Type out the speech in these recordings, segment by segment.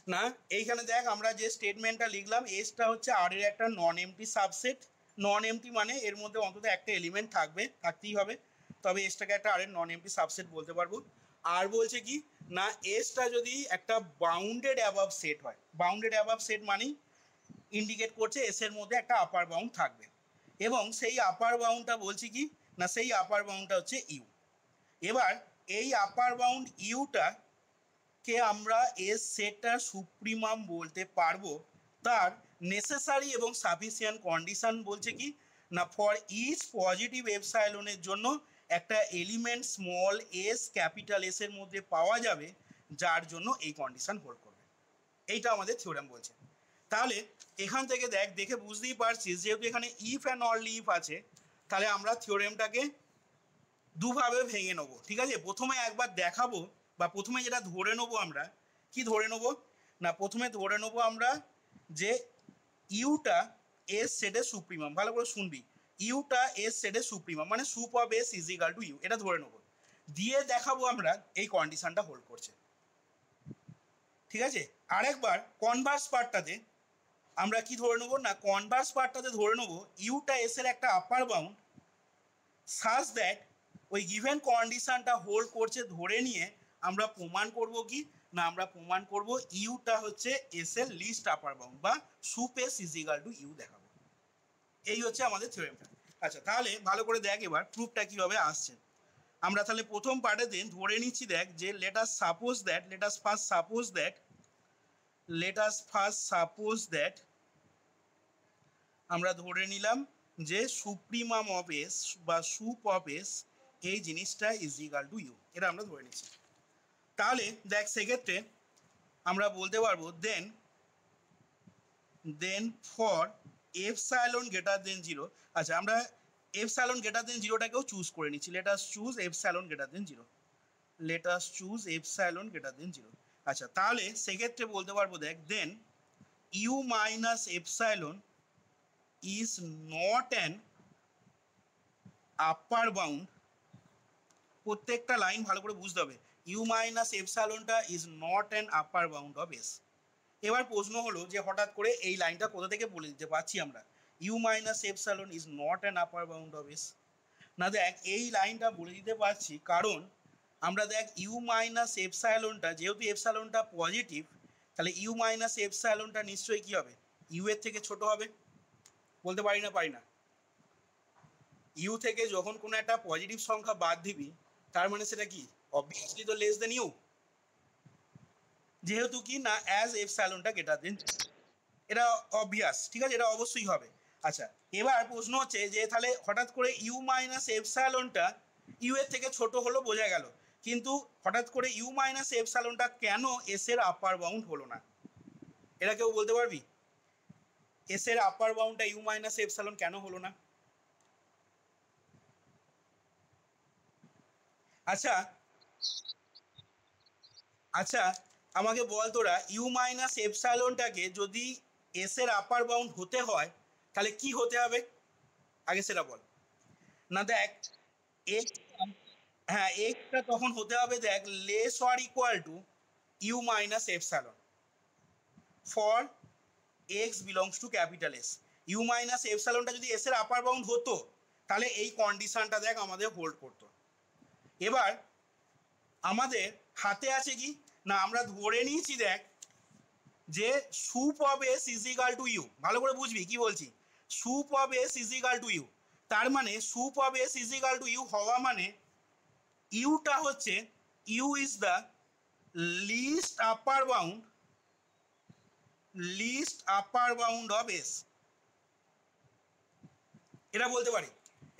না এইখানে দেখ আমরা যে স্টেটমেন্টটা লিখলাম এসটা হচ্ছে আর এর একটা নন এমটি সাবসেট। নন এমটি মানে এর মধ্যে অন্তত একটা এলিমেন্ট থাকতেই হবে, তবে এসটাকে একটা আর এর নন এমটি সাবসেট বলতে পারবো। আর বলছে কি না এসটা যদি একটা বাউন্ডেড অ্যাবাভ সেট হয়, বাউন্ডেড অ্যাবাভ সেট মানেই ইন্ডিকেট করছে এস এর মধ্যে একটা আপার বাউন্ড থাকবে, এবং সেই আপার বাউন্ডটা বলছি কি না সেই আপার বাউন্ডটা হচ্ছে ইউ। এবার এই আপার বাউন্ড ইউটা কে আমরা এস সেটটার সুপ্রিমাম বলতে পারবো তার নেসেসারি এবং সাফিসিয়েন্ট কন্ডিশন বলছে কি না ফর ইচ পজিটিভ এপসাইলনের জন্য একটা element small s capital S এর মধ্যে পাওয়া যাবে যার জন্য এই কন্ডিশন হোল্ড করবে। এইটা আমাদের থিওরেম বলছে। তাহলে এখান থেকে দেখে বুঝতেই পারছিস যেহেতু এখানে ইফ অ্যান্ড অনলি ইফ আছে, তাহলে আমরা থিওরেমটাকে দুভাবে ভেঙে নেবো। ঠিক আছে, প্রথমে একবার দেখাবো বা প্রথমে যেটা ধরে নেবো আমরা কি ধরে নেবো না প্রথমে ধরে নেবো আমরা যে ইউটা এস সেটের সুপ্রিমাম। ভালো করে শুনবি, ইউটা এস সেটের সুপ্রিমাম মানে sup of S is equal to u, এটা ধরে নেবো, দিয়ে দেখাবো আমরা এই কন্ডিশনটা হোল্ড করছে। ঠিক আছে, আরেকবার কনভার্স পার্টটাতে আমরা কি ধরে নেবো না কনভার্স পার্টটাতে ধরে নেবো ইউটা এস এর একটা আপার বাউন্ড সাজ দ্যাট ওই গিভেন কন্ডিশনটা হোল্ড করছে ধরে নিয়ে আমরা প্রমাণ করব কি না আমরা প্রমাণ করব ইউটা হচ্ছে এস এর লিস্ট আপার বাউন্ড বা sup S is equal to u দেখাবো। এই হচ্ছে আমাদের থিওরেমটা। আচ্ছা তাহলে ভালো করে দেখ এবার প্রুফটা কীভাবে আসছে। আমরা তাহলে প্রথম পার্টে দিন ধরে নিচ্ছি দেখ যে let us first suppose that আমরা ধরে নিলাম যে সুপ্রিমাম অফ এস বা সুপ অফ এস এই জিনিসটা ইজ ইকাল টু ইউ, এটা আমরা ধরে নিচ্ছি। তাহলে দেখ সেক্ষেত্রে আমরা বলতে পারবো then for epsilon greater than zero. আচ্ছা আমরা এপসাইলন গ্রেটার দেন জিরোটাকেও চুজ করে নিচ্ছি, let us choose epsilon greater than zero. আচ্ছা তাহলে সেক্ষেত্রে বলতে পারবো then you minus epsilon is not an upper bound, প্রত্যেকটা লাইন ভালো করে বুঝতে হবে, ইউ মাইনাস এপসাইলনটা is not an upper bound of S. এবার প্রশ্ন হলো যে হঠাৎ করে এই লাইনটা কোথা থেকে বলে দিতে পারছি আমরা u minus epsilon is not an upper bound of S. না দেখ এই লাইনটা বলে দিতে পারছি কারণ আমরা দেখ ইউ মাইনাস এপসাইলনটা যেহেতু এপসাইলনটা পজিটিভ, তাহলে ইউ মাইনাস এপসাইলনটা নিশ্চয়ই কী হবে ইউ এর থেকে ছোট হবে। বলতে পারি না ইউ থেকে যখন কোনো একটা পজিটিভ সংখ্যা বাদ দিবি তার মানে সেটা কি অবভিয়াসলি তো লেস দেন ইউ, যেহেতু কি না অ্যাজ এপসাইলনটা গ্রেটার দেন, এটা অবভিয়াস। ঠিক আছে, এটা অবশ্যই হবে। আচ্ছা এবার প্রশ্ন হচ্ছে যে তাহলে হঠাৎ করে ইউ মাইনাস এপসাইলনটা ইউ এর থেকে ছোট হলো বোঝা গেল, কিন্তু হঠাৎ করে ইউ মাইনাস এপসাইলনটা কেন এস এর আপার বাউন্ড হলো না, এটা কেউ বলতে পারবি? এস এর আপার বাউন্ডটা ইউ মাইনাস এপসাইলন কেন হলো না? আচ্ছা আমাকে বল তোরা ইউ মাইনাস এপসাইলনটাকে যদি এস এর আপার বাউন্ড হতে হয় তাহলে কি হতে হবে আগে সেটা বল। না দেখ এক্স, হ্যাঁ এক্সটা তখন হতে হবে দেখ less or equal to U minus epsilon for x belongs to capital S. U minus এপসাইলনটা যদি এস এর আপার বাউন্ড হতো তাহলে এই কন্ডিশনটা দেখ আমাদের হোল্ড করতো। এবার আমাদের হাতে আছে কি না আমরা ধরে নিয়েছি দেখ যে sup of S is equal to u, ভালো করে বুঝবি কি বলছি, sup of S is equal to u, তার মানে sup of S is equal to u হওয়া মানে ইউটা হচ্ছে u is the least upper bound of S, এটা বলতে পারি।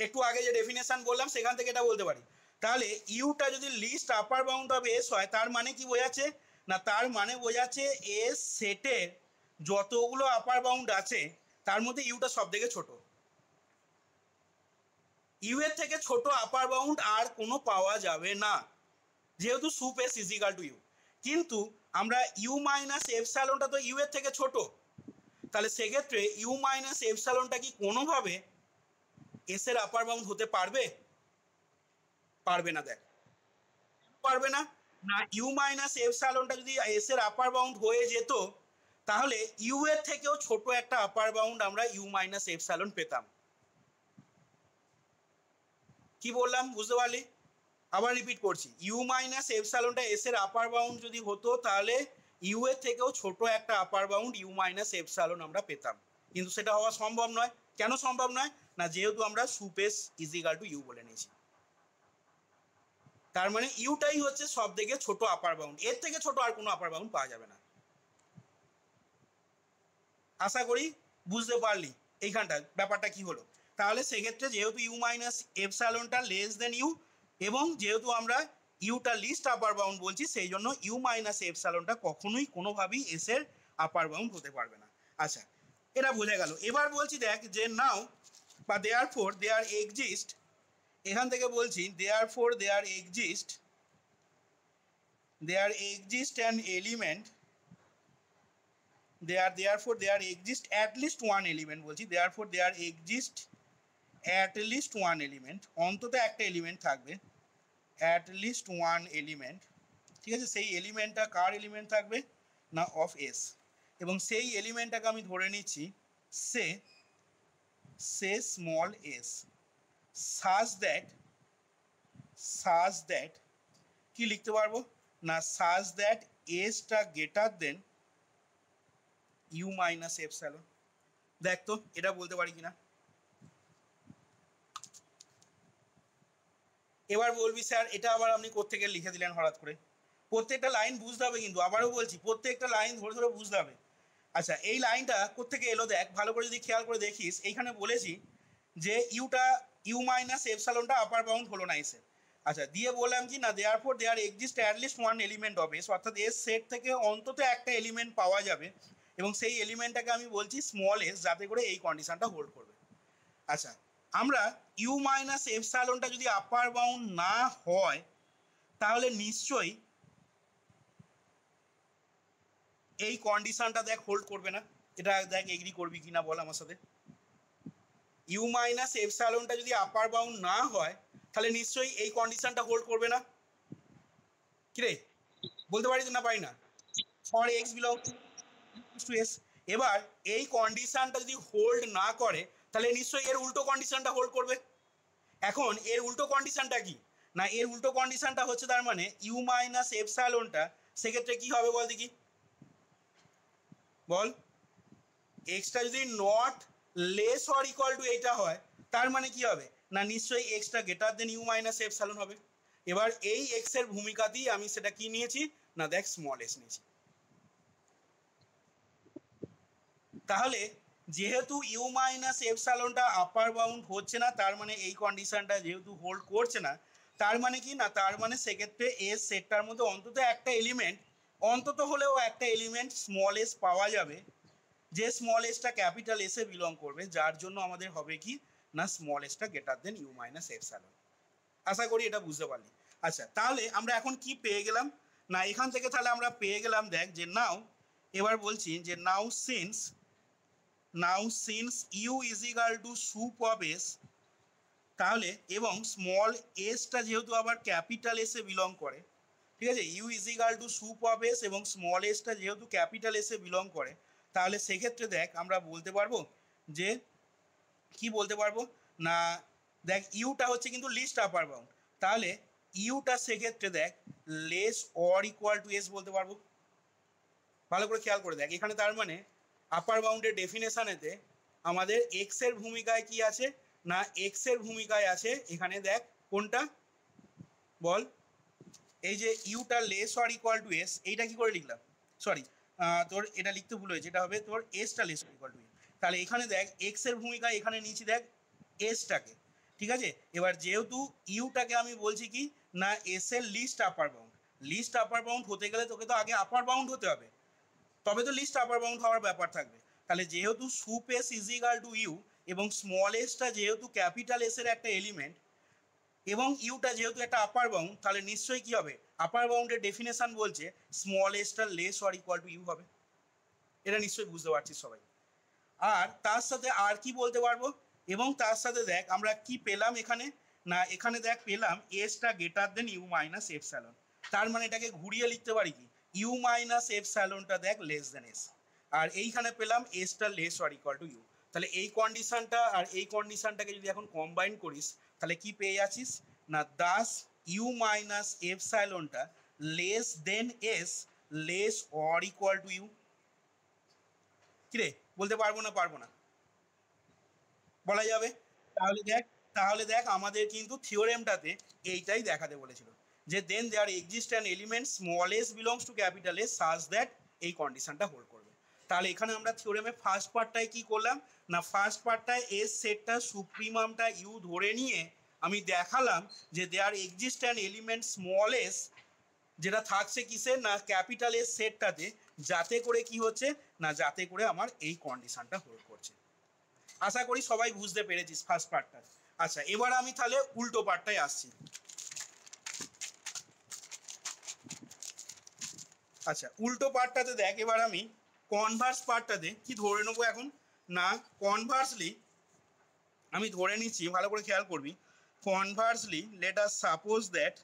একটু আগে যে ডেফিনেশন বললাম সেখান থেকে এটা বলতে পারি। তাহলে ইউটা যদি list upper bound of S হয় তার মানে কি বোঝাচ্ছে না তার মানে বোঝাচ্ছে এস সেটের যতগুলো আপার বাউন্ড আছে তার মধ্যে ইউটা সব থেকে ছোট, ইউ এর থেকে ছোট আপার বাউন্ড আর কোনো পাওয়া যাবে না যেহেতু sup S is equal to u. কিন্তু আমরা ইউ মাইনাস এপসাইলনটা তো ইউ এর থেকে ছোট, তাহলে সেক্ষেত্রে ইউ মাইনাস এপসাইলনটা কি কোনোভাবে এস এর আপার বাউন্ড হতে পারবে? পারবে না। দেখ পারবে না, না ইউ মাইনাস এপসাইলনটা যদি এস এর আপার বাউন্ড হয়ে যেত তাহলে ইউ এর থেকেও ছোট একটা আপার বাউন্ড আমরা ইউ মাইনাস এপসাইলন পেতাম। কি বললাম বুঝতে পারলি? আবার রিপিট করছি, ইউ মাইনাস এপসাইলনটা এস এর আপার বাউন্ড যদি হতো তাহলে ইউ এর থেকেও ছোট একটা upper bound u minus epsilon আমরা পেতাম, কিন্তু সেটা হওয়া সম্ভব নয়। কেন সম্ভব নয়? না যেহেতু আমরা সুপেস ইজিক্যাল টু ইউ বলে নিয়েছি, তার মানে ইউটাই হচ্ছে সব থেকে ছোট আপার বাউন্ড, এর থেকে ছোট আর কোনো আপার বাউন্ড পাওয়া যাবে না। আশা করি বুঝতে পারলি এইখানটা ব্যাপারটা কি হলো। তাহলে সেক্ষেত্রে যেহেতু ইউ মাইনাস এপসাইলনটা লেস দেন ইউ এবং যেহেতু আমরা ইউটা লিস্ট আপার বাউন্ড বলছি সেই জন্য ইউ মাইনাস এপসাইলনটা কখনোই কোনোভাবেই এস এর আপার বাউন্ড হতে পারবে না। আচ্ছা, এটা বোঝা গেল। এবার বলছি দেখ যে নাও বা দেয়ারফর দেয়ার এক্সিস্ট, এখান থেকে বলছি therefore there exist an element, therefore there exists at least one element বলছি, therefore there exists at least one element, অন্তত একটা এলিমেন্ট থাকবে, at least one element, ঠিক আছে? সেই এলিমেন্টটা কার এলিমেন্ট থাকবে না অফ এস, এবং সেই এলিমেন্টটাকে আমি ধরে নিচ্ছি say small S, such that কি লিখতে পারবো না such that এসটা greater than you minus epsilon. দেখ তো এটা বলতে পারি কিনা। এবার বলবি স্যার এটা আবার আপনি কোত্থেকে লিখে দিলেন হঠাৎ করে। প্রত্যেকটা লাইন বুঝতে হবে কিন্তু, আবারও বলছি প্রত্যেকটা লাইন ধরে ধরে বুঝতে হবে। আচ্ছা, এই লাইনটা কোত্থেকে এলো দেখ ভালো করে, যদি খেয়াল করে দেখিস এইখানে বলেছি যে ইউ মাইনাস এপসাইলনটা আপার বাউন্ড হলো না এসে। আচ্ছা, দিয়ে বললাম কি না therefore there exist at least one element of S, অর্থাৎ এস সেট থেকে অন্তত একটা এলিমেন্ট পাওয়া যাবে এবং সেই এলিমেন্টটাকে আমি বলছি স্মল এস, যাতে করে এই কন্ডিশনটা হোল্ড করবে। আচ্ছা, আমরা ইউ মাইনাস এপসাইলনটা যদি আপার বাউন্ড না হয় তাহলে নিশ্চয়ই এই কন্ডিশনটা দেখ হোল্ড করবে না। এটা দেখ এগ্রি করবি কিনা বল আমার সাথে। ইউ মাইনাস এপসাইলনটা যদি আপার বাউন্ড না হয় তাহলে নিশ্চয়ই এই কন্ডিশনটা হোল্ড করবে না। কি রে বলতে পারি না পারি না? For x belongs to S, এবার এই কন্ডিশনটা যদি হোল্ড না করে তাহলে নিশ্চয়ই এর উল্টো কন্ডিশনটা হোল্ড করবে। এখন এর উল্টো কন্ডিশনটা কি না, এর উল্টো কন্ডিশনটা হচ্ছে তার মানে ইউ মাইনাস এপসাইলনটা সেক্ষেত্রে কি হবে বল দেখি, বল। এক্সটা যদি not less or equal to এইটা হয় তার মানে কি হবে না নিশ্চয়ই এক্সটা greater than you minus epsilon হবে। এবার এই এক্স এর ভূমিকাতেই আমি সেটা কি নিয়েছি না দেখ স্মল এস নিয়েছি। তাহলে যেহেতু ইউ মাইনাস এপসাইলনটা আপার বাউন্ড হচ্ছে না তার মানে এই কন্ডিশনটা যেহেতু হোল্ড করছে না, তার মানে কি না তার মানে সেক্ষেত্রে এস সেটটার মধ্যে অন্তত একটা এলিমেন্ট, অন্তত হলেও একটা এলিমেন্ট স্মল এস পাওয়া যাবে, যে স্মল এসটা ক্যাপিটাল এসে বিলং করবে, যার জন্য আমাদের হবে কি না স্মল এসটা greater than you minus epsilon. আশা করি এটা বুঝতে পারলি। আচ্ছা, তাহলে আমরা এখন কি পেয়ে গেলাম না এখান থেকে, তাহলে আমরা পেয়ে গেলাম দেখ যে নাও, এবার বলছি যে now since U is equal to sup of S, তাহলে এবং স্মল এসটা যেহেতু আবার ক্যাপিটাল এসে বিলং করে, ঠিক আছে, u is equal to sup of S এবং স্মল এসটা যেহেতু ক্যাপিটাল এসে বিলং করে, তাহলে সেক্ষেত্রে দেখ আমরা বলতে পারবো যে কি বলতে পারবো না দেখ ইউটা হচ্ছে কিন্তু লিস্ট আপার বাউন্ড, তাহলে ইউটা সেক্ষেত্রে দেখ less or equal to S বলতে পারবো। ভালো করে খেয়াল করে দেখ এখানে তার মানে আপার বাউন্ডের ডেফিনেশনেতে আমাদের এক্স এর ভূমিকায় কি আছে না এক্স এর ভূমিকায় আছে এখানে দেখ কোনটা বল, এই যে ইউটা less or equal to S, এইটা কি করে লিখলাম সরি তোর এটা লিখতে ভুল হয়েছে, এটা হবে তোর এসটা less or equal to S. তাহলে এখানে দেখ এক্স এর ভূমিকায় এখানে নিয়েছি দেখ এসটাকে, ঠিক আছে। এবার যেহেতু ইউটাকে আমি বলছি কি না এস এর least upper bound, list upper bound হতে গেলে তোকে তো আগে আপার বাউন্ড হতে হবে, তবে তো লিস্ট আপার বাউন্ড হওয়ার ব্যাপার থাকবে। তাহলে যেহেতু sup S is equal to u এবং স্মল এসটা যেহেতু ক্যাপিটাল এস এর একটা এলিমেন্ট এবং ইউটা যেহেতু একটা আপার বাউন্ড, তাহলে নিশ্চয়ই কি হবে আপার বাউন্ডের ডেফিনেশন বলছে স্মল এসটা less or equal to you হবে। এটা নিশ্চয়ই বুঝতে পারছিস সবাই। আর তার সাথে আর কি বলতে পারবো, এবং তার সাথে দেখ আমরা কি পেলাম এখানে না এখানে দেখ পেলাম এসটা greater than you minus epsilon, তার মানে এটাকে ঘুরিয়ে লিখতে পারি কি ইউ মাইনাস এপসাইলনটা দেখ লেস দেন এস, আর এইখানে পেলাম এসটা less or equal to U. তাহলে এই কন্ডিশনটা আর এই কন্ডিশনটাকে যদি এখন কম্বাইন করিস তাহলে কি পেয়ে যাচ্ছিস না দাস ইউ মাইনাস এপসাইলনটা less than S less or equal to U. কিরে বলতে পারবো না পারবো না? বলা যাবে। তাহলে দেখ আমাদের কিন্তু থিওরেমটাতে এইটাই দেখাতে বলেছিল যে then there exist an element small s belongs to capital S such that এই কন্ডিশনটা হোল্ড করবে। তাহলে এখানে আমরা থিওরেমে ফার্স্ট পার্টটায় কি করলাম না ফার্স্ট পার্টটায় এস সেটটা সুপ্রিমামটা ইউ ধরে নিয়ে আমি দেখালাম যে there exist an element small s যেটা থাকছে কিসের না ক্যাপিটাল এস সেটটাতে, যাতে করে কি হচ্ছে না যাতে করে আমার এই কন্ডিশনটা হোল্ড করছে। আশা করি সবাই বুঝতে পেরেছিস ফার্স্ট পার্টটা। আচ্ছা এবার আমি তাহলে উল্টো পার্টটায় আসছি। আচ্ছা উল্টো পার্টটাতে দেখ এবার আমি কনভার্স পার্টটাতে কি ধরে নেবো এখন না কনভার্সলি আমি ধরে নিচ্ছি, ভালো করে খেয়াল করবি, conversely let us suppose that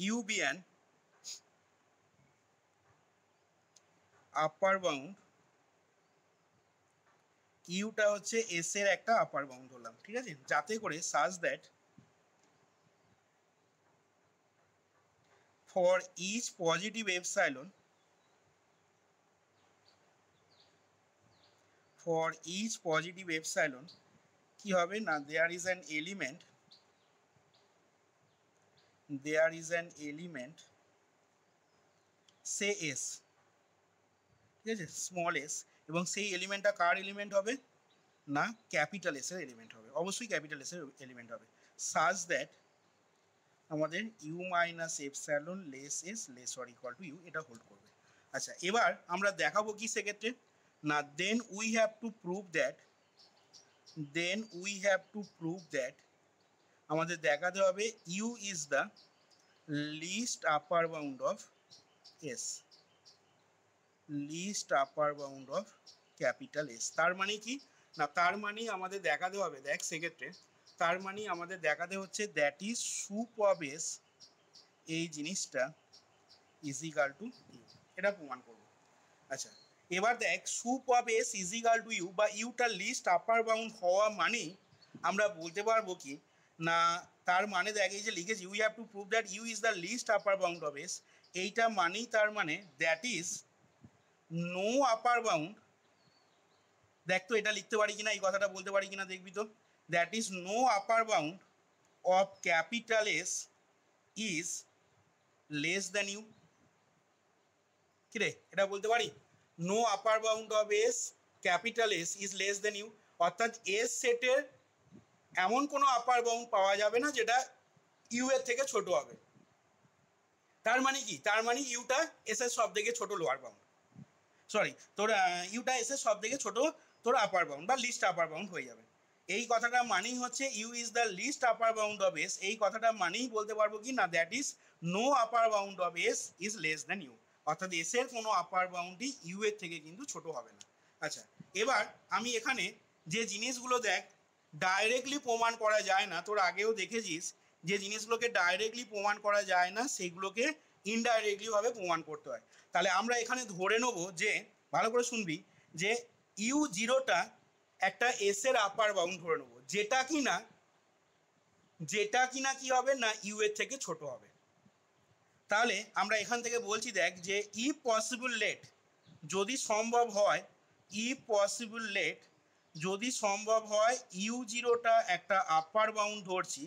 u be an upper bound, ইউটা হচ্ছে এস এর একটা আপার বাউন্ড ধরলাম, ঠিক আছে, যাতে করে such that for each positive epsilon কি হবে না there is an element say S, ঠিক আছে, স্মল এস, এবং সেই এলিমেন্টটা কার এলিমেন্ট হবে না ক্যাপিটাল এস এর এলিমেন্ট হবে, অবশ্যই ক্যাপিটাল এস এর এলিমেন্ট হবে, সাজ দ্যাট আমাদের u minus epsilon less S less or equal to u এটা হোল্ড করবে। আচ্ছা এবার আমরা দেখাবো কি সেক্ষেত্রে না then we have to prove that আমাদের দেখাতে হবে u is the least upper bound of capital S. তার মানে কি না তার মানে আমাদের দেখাতে হবে, দেখ সেক্ষেত্রে তার মানে আমাদের দেখাতে হচ্ছে that is soup of S এই জিনিসটা ইজিক্যাল টু ইউ, এটা প্রমাণ করব। আচ্ছা এবার দেখ sup of S is equal to u বা ইউটার লিস্ট আপার বাউন্ড হওয়া মানেই আমরা বলতে পারবো কি না তার মানে দেখ এই যে লিখেছি we have to prove that u is the least upper bound of S, এইটা মানেই তার মানে that is no upper bound, দেখ তো এটা লিখতে পারি কিনা এই কথাটা বলতে পারি কিনা দেখবি তো, that is no upper bound of capital S is less than u. কিরে এটা বলতে পারি no upper bound of S capital S is less than u, অর্থাৎ এস সেটের এমন কোনো আপার বাউন্ড পাওয়া যাবে না যেটা ইউ এর থেকে ছোট হবে। তার মানে কি তার মানে ইউটা এস এর সব থেকে ছোট লোয়ার বাউন্ড, সরি তোর ইউটা এস এর সব থেকে ছোট তোর আপার বাউন্ড বা লিস্ট আপার বাউন্ড হয়ে যাবে। এই কথাটা মানেই হচ্ছে u is the least upper bound of S, এই কথাটা মানেই বলতে পারবো কি না that is no upper bound of S is less than u, অর্থাৎ এস এর কোনো আপার বাউন্ডই ইউ এর থেকে কিন্তু ছোট হবে না। আচ্ছা এবার আমি এখানে যে জিনিসগুলো দেখ ডাইরেক্টলি প্রমাণ করা যায় না, তোর আগেও দেখেছিস যে জিনিসগুলোকে ডাইরেক্টলি প্রমাণ করা যায় না সেগুলোকে ইনডাইরেক্টলি ভাবে প্রমাণ করতে হয়। তাহলে আমরা এখানে ধরে নেব যে ভালো করে শুনবি যে ইউ জিরোটা একটা এস এর আপার বাউন্ড ধরে নেবো যেটা কিনা কি হবে না ইউ এর থেকে ছোট হবে। তাহলে আমরা এখান থেকে বলছি দেখ যে ইফ পসিবল লেট যদি সম্ভব হয় ইউ জিরোটা একটা আপার বাউন্ড ধরছি,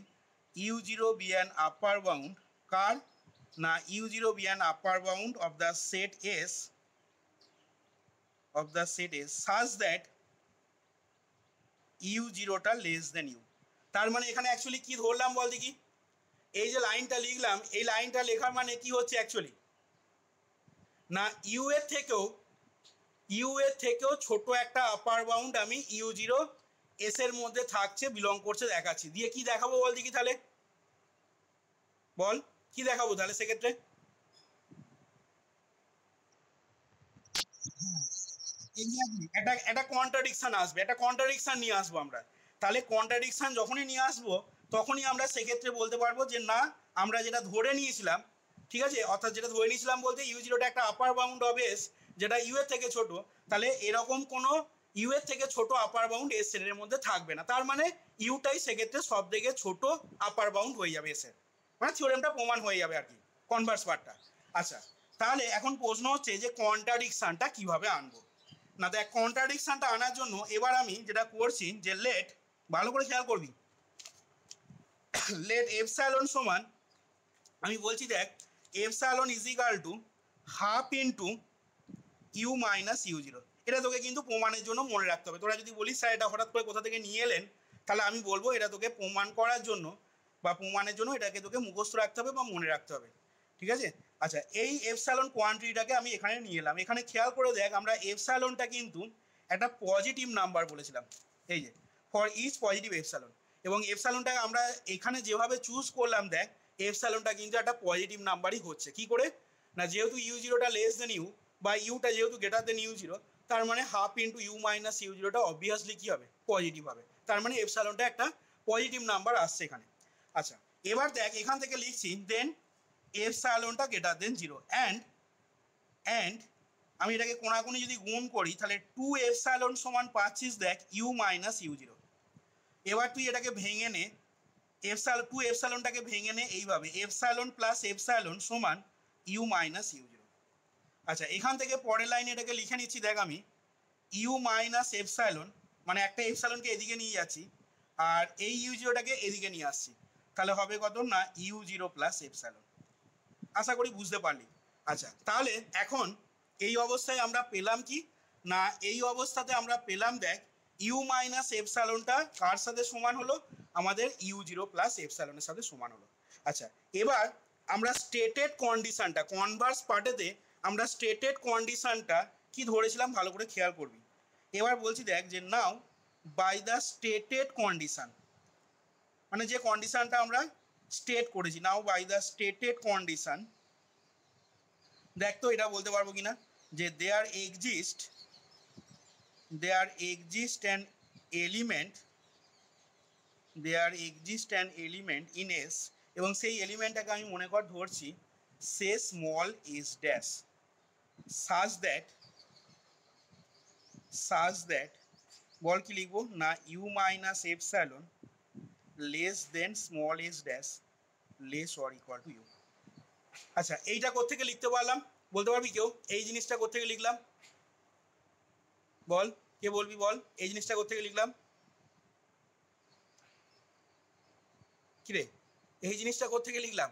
u zero be an upper bound কার না u zero be an upper bound of the set S such that u জিরোটা লেস দেন ইউ। তার মানে এখানে অ্যাকচুয়ালি কি ধরলাম বল দেখি, এই যে লাইনটা লিখলাম এই লাইনটা লেখার মানে কি হচ্ছে অ্যাকচুয়ালি না ইউ এর থেকেও ছোট একটা আপার বাউন্ড আমি ইউ জিরো এস এর মধ্যে থাকছে বিলং করছে দেখাচ্ছি, দিয়ে কি দেখাবো বল দেখি, তাহলে বল কি দেখাবো তাহলে সেক্ষেত্রে এক্স্যাক্টলি একটা কন্ট্রাডিকশন আসবে, একটা কন্ট্রাডিকশন নিয়ে আসবো আমরা। তাহলে কন্ট্রাডিকশন যখনই নিয়ে আসবো তখনই আমরা সেক্ষেত্রে বলতে পারবো যে না, আমরা যেটা ধরে নিয়েছিলাম, ঠিক আছে, অর্থাৎ যেটা ধরে নিয়েছিলাম বলতে ইউ জিরোটা একটা আপার বাউন্ড অফ এস যেটা ইউ এর থেকে ছোট, তাহলে এরকম কোনো ইউ এর থেকে ছোট আপার বাউন্ড এস এর মধ্যে থাকবে না। তার মানে ইউটাই সেক্ষেত্রে সব থেকে ছোট আপার বাউন্ড হয়ে যাবে এস এর, মানে থিওরেমটা প্রমাণ হয়ে যাবে আর কি, কনভার্স পার্টটা। আচ্ছা, তাহলে এখন প্রশ্ন হচ্ছে যে কন্ট্রাডিকশনটা কিভাবে আনবো। না দেখ, কন্ট্রাডিকশনটা আনার জন্য এবার আমি যেটা করছি যে লেট, ভালো করে খেয়াল করবি, লেট এপসাইলন সমান, আমি বলছি দেখ epsilon is equal to half into u minus u zero. এটা তোকে কিন্তু প্রমাণের জন্য মনে রাখতে হবে। তোরা যদি বলিস স্যার এটা হঠাৎ করে কোথা থেকে নিয়ে এলেন, তাহলে আমি বলবো এটা তোকে প্রমাণ করার জন্য বা প্রমাণের জন্য এটাকে তোকে মুখস্থ রাখতে হবে বা মনে রাখতে হবে, ঠিক আছে। আচ্ছা, এই এপসাইলন কোয়ান্টিটিটাকে আমি এখানে নিয়ে এলাম। এখানে খেয়াল করে দেখ, আমরা এপসাইলনটা কিন্তু একটা পজিটিভ নাম্বার বলেছিলাম, এই যে ফর ইচ পজিটিভ এপসাইলন, এবং এপসাইলনটাকে আমরা এখানে যেভাবে চুজ করলাম, দেখ এপসাইলনটা কিন্তু একটা পজিটিভ নাম্বারই হচ্ছে। কি করে না, যেহেতু ইউ জিরোটা লেস দেন ইউ বা ইউটা যেহেতু গ্রেটার দেন ইউ জিরো, তার মানে half into u minus u জিরোটা অবভিয়াসলি কী হবে, পজিটিভ হবে। তার মানে এপসাইলনটা একটা পজিটিভ নাম্বার আসছে এখানে। আচ্ছা, এবার দেখ এখান থেকে লিখছি দেন এপসাইলনটা গ্রেটার দেন জিরো অ্যান্ড আমি এটাকে কোনাকুনি যদি গুণ করি তাহলে টু এপসাইলন সমান পাচ্ছিস দেখ ইউ মাইনাস ইউ জিরো। এবার তুই এটাকে ভেঙে নে, টু এপসাইলনটাকে ভেঙে নে এইভাবে, এপসাইলন প্লাস এপসাইলন সমান ইউ মাইনাস ইউ জিরো। আচ্ছা, এখান থেকে পরের লাইনে এটাকে লিখে নিচ্ছি দেখ আমি, ইউ মাইনাস এপসাইলন, মানে একটা এপসাইলনকে এদিকে নিয়ে যাচ্ছি আর এই ইউ জিরোটাকে এদিকে নিয়ে আসছি, তাহলে হবে কত না ইউ জিরো প্লাস এপসাইলন। আশা করি বুঝতে পারলি। আচ্ছা, তাহলে এখন এই অবস্থায় আমরা পেলাম কি না, এই অবস্থাতে আমরা পেলাম দেখ ইউ মাইনাস এপসাইলনটা কার সাথে সমান হলো, আমাদের ইউ জিরো প্লাস এপসাইলনের সাথে সমান হলো। আচ্ছা, এবার আমরা স্টেটেড কন্ডিশনটা কনভার্স পার্টেতে আমরা স্টেটেড কন্ডিশনটা কি ধরেছিলাম ভালো করে খেয়াল করবি। এবার বলছি দেখ যে now by the stated condition, মানে যে কন্ডিশনটা আমরা স্টেট করেছি, now by the stated condition, দেখ তো এটা বলতে পারবো কিনা যে there exist an element in S, এবং সেই এলিমেন্টটাকে আমি মনে কর ধরছি সে small s dash, such that বল কি লিখবো না u minus epsilon less than small s dash less or equal to u. আচ্ছা, এইটা কোত্থেকে লিখতে পারলাম বলতে পারবি কেউ, এই জিনিসটা কোত্থেকে লিখলাম বল, কে বলবি বল, এই জিনিসটা কোত্থেকে লিখলাম, কিরে এই জিনিসটা কোত্থেকে লিখলাম,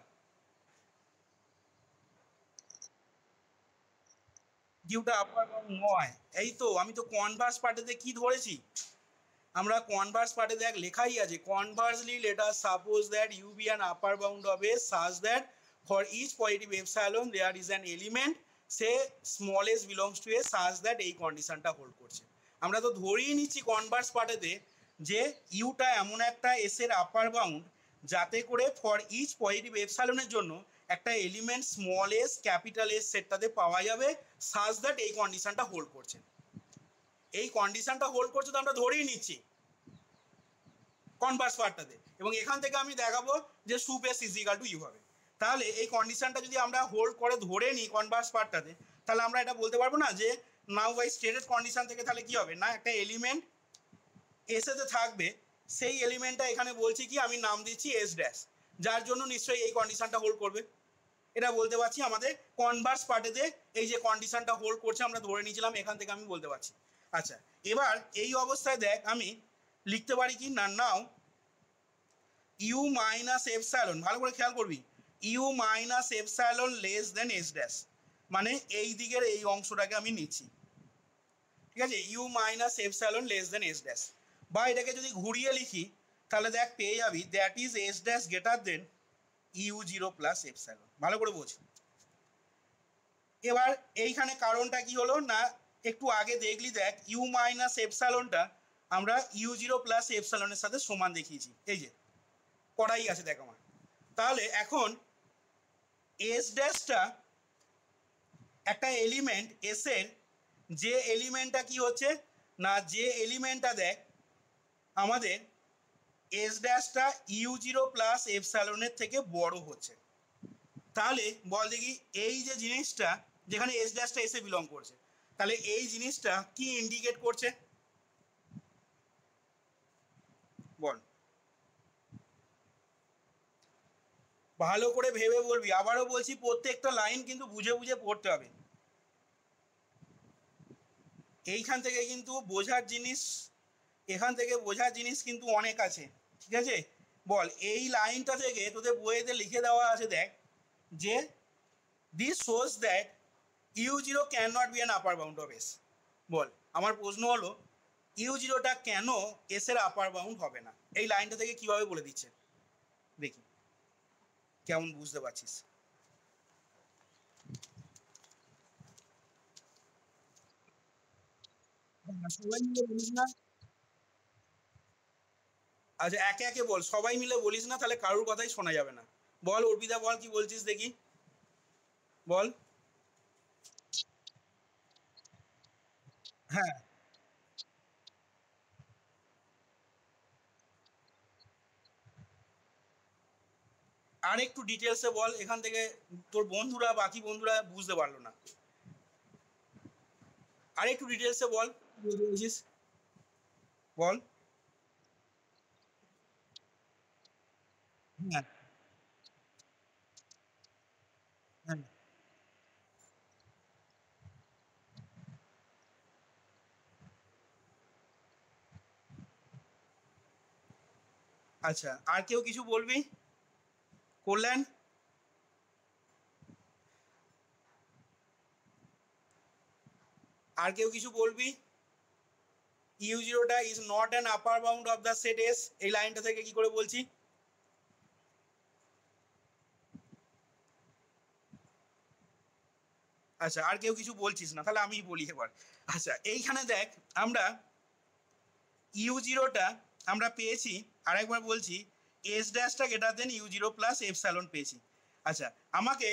ডিউটা আপার বাউন্ড নয়, এই তো আমি তো কনভার্স পার্টেতে কি ধরেছি, আমরা কনভার্স পার্টে দেখ লেখাই আছে conversely let us suppose that u be an upper bound of S such that for each positive epsilon there is an element say small s belongs to A such that এই কন্ডিশনটা hold করছে। আমরা তো ধরেই নিচ্ছি Converse পার্টেতে যে Yuta এমন একটা এস এর আপার বাউন্ড যাতে করে ফর ইচ পজিটিভ এপসাইলনের জন্য একটা element small s capital S সেটটাতে পাওয়া যাবে সাজ দ্যাট এই কন্ডিশনটা হোল্ড করছে। এই কন্ডিশনটা হোল্ড করছে তো আমরা ধরেই নিচ্ছি কনভার্স পার্টটাতে, এবং এখান থেকে আমি দেখাবো যে sup S is equal to you হবে। তাহলে এই কন্ডিশনটা যদি আমরা হোল্ড করে ধরে নিই কনভার্স পার্টটাতে, তাহলে আমরা এটা বলতে পারবো না যে নাও বাই স্টেটেড কন্ডিশন থেকে তাহলে কি হবে না একটা এলিমেন্ট এসেতে থাকবে, সেই এলিমেন্টটা এখানে বলছি কি আমি নাম দিচ্ছি এস ড্যাশ, যার জন্য নিশ্চয়ই এই কন্ডিশনটা হোল্ড করবে। এটা বলতে পারছি আমাদের কনভার্স পার্টেতে এই যে কন্ডিশনটা হোল্ড করছে আমরা ধরে নিয়েছিলাম, এখান থেকে আমি বলতে পারছি। আচ্ছা, এবার এই অবস্থায় দেখ আমি লিখতে পারি কি না নাও ইউ মাইনাস এপসাইলন, ভালো করে খেয়াল করবি, u minus epsilon less than s dash, মানে এই দিকের এই অংশটাকে আমি নিচ্ছি, ঠিক আছে, u minus epsilon less than s dash, বা এটাকে যদি ঘুরিয়ে লিখি তাহলে দেখ পেয়ে যাবি that is s dash greater than u zero plus epsilon. ভালো করে বোঝ। এবার এইখানে কারণটা কি হলো না একটু আগে দেখলি দেখ ইউ মাইনাস এপসাইলনটা আমরা ইউ জিরো প্লাস এপসাইলনের সাথে সমান দেখিয়েছি, এই যে করাই আছে দেখ আমার। তাহলে এখন এস ড্যাশটা একটা এলিমেন্ট এস এর যে এলিমেন্টটা কি হচ্ছে না, যে এলিমেন্টটা দেখ আমাদের এস ড্যাশটা ইউ জিরো প্লাস এপসাইলনের থেকে বড় হচ্ছে, তাহলে বল দেখি এই যে জিনিসটা যেখানে এস ড্যাশটা এসে বিলং করছে, তাহলে এই জিনিসটা কি ইন্ডিকেট করছে বল? ভালো করে ভেবে বলবি, আবারও বলছি প্রত্যেকটা লাইন কিন্তু বুঝে বুঝে পড়তে হবে। এইখান থেকে কিন্তু বোঝার জিনিস, এখান থেকে বোঝার জিনিস কিন্তু অনেক আছে, ঠিক আছে? বল এই লাইনটা থেকে তোদের বইয়েতে লিখে দেওয়া আছে, দেখ যে this shows that u zero can not be an upper bound of S. বল আমার প্রশ্ন হলো ইউ জিরোটা কেন এস এর আপার বাউন্ড হবে না? এই লাইনটা থেকে কিভাবে বলে দিচ্ছে, দেখি কেমন বুঝতে পারছিস। সবাই মিলে বলিস না, আচ্ছা একে একে বল, সবাই মিলে বলিস না, তাহলে কারোর কথাই শোনা যাবে না। বল অর্পিতা, বল কি বলছিস দেখি, বল। হ্যাঁ, আর একটু ডিটেলসে বল, এখান থেকে তোর বন্ধুরা বাকি বন্ধুরা বুঝতে পারলো না, আর একটু ডিটেলসে বল কি বলতে বলছিস, বল। হ্যাঁ, হ্যাঁ, আচ্ছা আর কেউ কিছু বলবি? কল্যাণ, আর কেউ কিছু বলবি? ইউ জিরোটা is not an upper bound of the set S, এই লাইনটা থেকে কি করে বলছি? আচ্ছা আর কেউ কিছু বলছিস না, তাহলে আমি বলি এবার। আচ্ছা এইখানে দেখ আমরা ইউ জিরোটা আমরা পেয়েছি, আরেকবার বলছি, এস ড্যাশটা greater than u zero plus epsilon পেয়েছি। আচ্ছা আমাকে,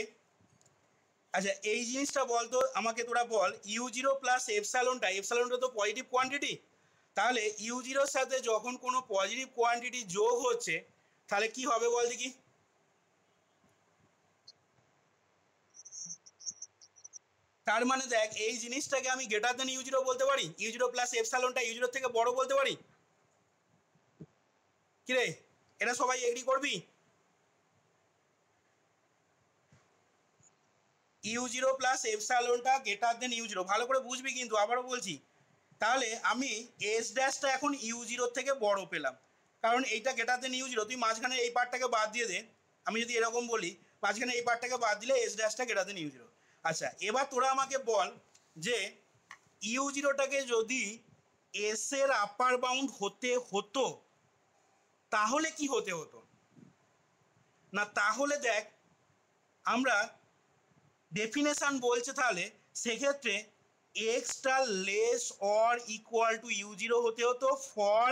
আচ্ছা এই জিনিসটা বল তো আমাকে, তোরা বল ইউ জিরো প্লাস এপসাইলনটা, এপসাইলনটা তো পজিটিভ কোয়ান্টিটি, তাহলে ইউ জিরোর সাথে যখন কোনো পজিটিভ কোয়ান্টিটি যোগ হচ্ছে তাহলে কি হবে বল দেখি? তার মানে দেখ এই জিনিসটাকে আমি গ্রেটার দেন ইউ জিরো বলতে পারি, ইউ জিরো প্লাস এপসাইলনটা ইউ জিরোর থেকে বড় বলতে পারি, কিরে এটা সবাই এগ্রি করবি? ইউ জিরো প্লাস এপসাইলনটা গ্রেটার দেন ইউ জিরো, ভালো করে বুঝবি কিন্তু আবারও বলছি। তাহলে আমি এস ড্যাশটা এখন ইউ জিরোর থেকে বড় পেলাম, কারণ এইটা গ্রেটার দেন ইউ জিরো, তুই মাঝখানে এই পার্টটাকে বাদ দিয়ে দে, আমি যদি এরকম বলি মাঝখানে এই পার্টটাকে বাদ দিলে এস ড্যাশটা গ্রেটার দেন ইউ জিরো। আচ্ছা এবার তোরা আমাকে বল যে ইউ জিরোটাকে যদি এস এর আপার বাউন্ড হতে হতো তাহলে কি হতে হতো না, তাহলে দেখ আমরা ডেফিনেশন বলছে, তাহলে সেক্ষেত্রে এক্সটা less or equal to u zero হতে হতো for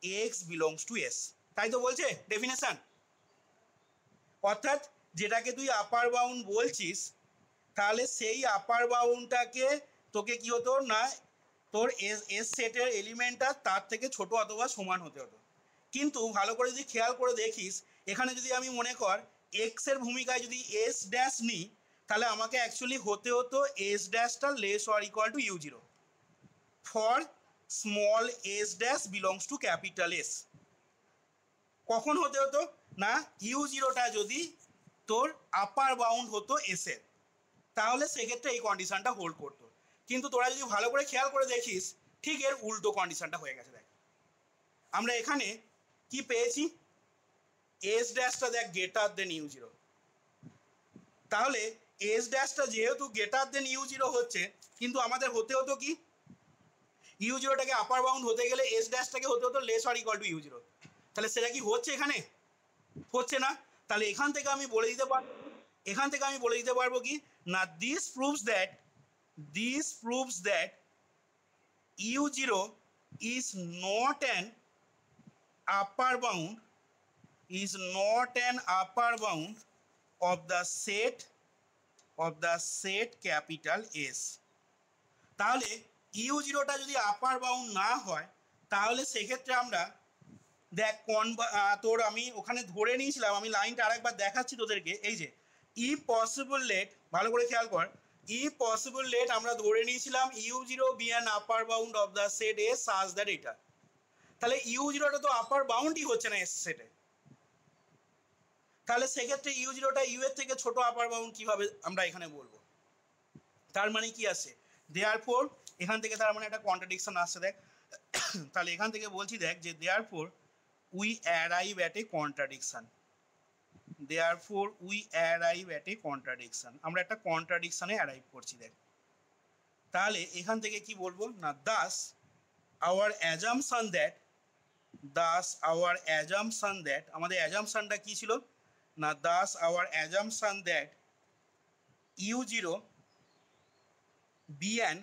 x belongs to s, তাই তো বলছে ডেফিনেশন। অর্থাৎ যেটাকে তুই আপার বাউন্ড বলছিস, তাহলে সেই আপার বাউন্ডটাকে তোকে কি হতো না, তোর এস এস সেটের এলিমেন্টটা তার থেকে ছোট অথবা সমান হতে হতো। কিন্তু ভালো করে যদি খেয়াল করে দেখিস, এখানে যদি আমি মনে কর এক্স এর ভূমিকায় যদি এস ড্যাশ নিই, তাহলে আমাকে অ্যাকচুয়ালি হতে হতো এস ড্যাশটা less or equal to u zero for small s dash belongs to capital S. কখন হতে হতো না, ইউ জিরোটা যদি তোর আপার বাউন্ড হতো এস এর, তাহলে সেক্ষেত্রে এই কন্ডিশনটা হোল্ড করতো। কিন্তু তোরা যদি ভালো করে খেয়াল করে দেখিস ঠিক এর উল্টো কন্ডিশনটা হয়ে গেছে। দেখ আমরা এখানে কি পেয়েছি, এস ড্যাশটা দেখ গ্রেটার দেন ইউ জিরো, তাহলে এস ড্যাশটা যেহেতু গ্রেটার দেন ইউ জিরো হচ্ছে, কিন্তু আমাদের হতে হতো কি, ইউ জিরোটাকে আপার বাউন্ড হতে গেলে এস ড্যাশটাকে হতে হতো less or equal to u zero, তাহলে সেটা কি হচ্ছে এখানে? হচ্ছে না। তাহলে এখান থেকে আমি বলে দিতে পারবো, এখান থেকে আমি বলে দিতে পারবো কি না, this proves that u zero is not an upper bound, is not an upper bound of the set capital S. তাহলে ইউ জিরোটা যদি আপার বাউন্ড না হয় তাহলে সেক্ষেত্রে আমরা দেখ তোর আমি ওখানে ধরে নিয়েছিলাম, আমি লাইনটা আরেকবার দেখাচ্ছি তোদেরকে। এই যে ই পসিবল লেট, ভালো করে খেয়াল কর, ই পসিবল লেট আমরা ধরে নিয়েছিলাম u zero be an upper bound of the set A such that এটা। তাহলে ইউ জিরোটা তো আপার বাউন্ডই হচ্ছে না এস সেটে, তাহলে সেক্ষেত্রে ইউ জিরোটা ইউ এর থেকে ছোট আপার বাউন্ড কিভাবে আমরা এখানে বলবো? তার মানে কি আসছে, দেয়ারফোর এখান থেকে তার মানে একটা কন্ট্রাডিকশন আসছে। দেখ তাহলে এখান থেকে বলছি দেখ যে therefore we arrive at a contradiction, therefore we arrive at a contradiction, আমরা একটা কন্ট্রাডিকশনে অ্যারাইভ করছি। দেখ তাহলে এখান থেকে কি বলবো না, thus our assumption that, thus our assumption that, আমাদের অ্যাজাম্পশনটা কি ছিল না, thus our assumption that u zero be an,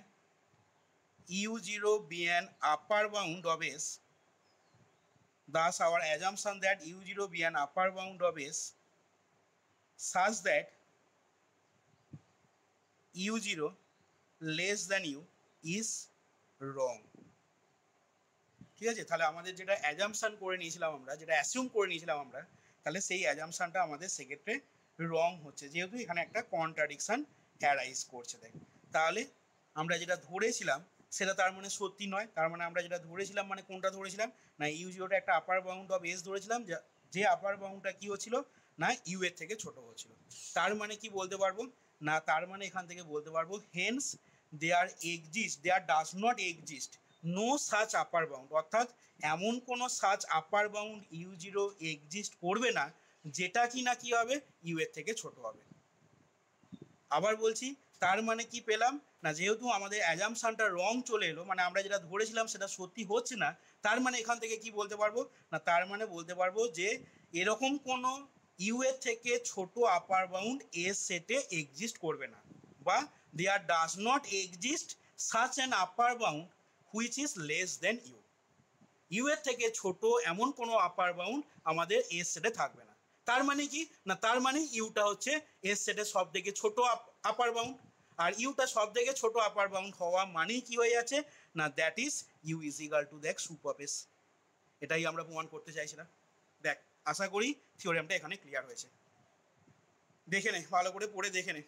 u zero be an upper bound of s, thus our assumption that u0 be an upper bound of s such that u0 less than u is wrong। ঠিক আছে, তাহলে আমাদের যেটা assumption করে নিয়েছিলাম আমরা, যেটা assume করে নিয়েছিলাম আমরা, তাহলে সেই অ্যাজাম্পশনটা আমাদের সেক্ষেত্রে রং হচ্ছে, যেহেতু এখানে একটা কন্ট্রাডিকশন অ্যারাইজ করছে। দেখ তাহলে আমরা যেটা ধরেছিলাম সেটা তার মানে সত্যি নয়। তার মানে আমরা যেটা ধরেছিলাম মানে কোনটা ধরেছিলাম না, ইউ জিরোটা একটা আপার বাউন্ড অফ এস ধরেছিলাম, যে আপার বাউন্ডটা কি হচ্ছিল না ইউ এর থেকে ছোট হচ্ছিল। তার মানে কি বলতে পারবো না, তার মানে এখান থেকে বলতে পারবো hence there exist, there does not exist no such upper bound, অর্থাৎ এমন কোনো such upper bound u zero exist করবে না যেটা কি না কি হবে ইউ এর থেকে ছোট হবে। আবার বলছি, তার মানে কি পেলাম না, যেহেতু আমাদের অ্যাজাম্পশনটা রং চলে এলো, মানে আমরা যেটা ধরেছিলাম সেটা সত্যি হচ্ছে না, তার মানে এখান থেকে কি বলতে পারবো না, তার মানে বলতে পারবো যে এরকম কোনো ইউ এর থেকে ছোট আপার বাউন্ড এস সেটে এক্সিস্ট করবে না, বা there does not exist such an upper bound which is less than u, u এর থেকে ছোট এমন কোনো আপার বাউন্ড আমাদের এস সেটে থাকবে না। তার মানে কি না, তার মানে ইউটা হচ্ছে এস সেটের সব থেকে ছোট আপার বাউন্ড, আর ইউটা সব থেকে ছোট আপার বাউন্ড হওয়া মানেই কি হয়ে যাচ্ছে না, that is u is equal to দেখ সুপ অফ এস। এটাই আমরা প্রমাণ করতে চাইছিলাম। দেখ আশা করি থিওরেমটা এখানে ক্লিয়ার হয়েছে। দেখে নে, ভালো করে পড়ে দেখে নে।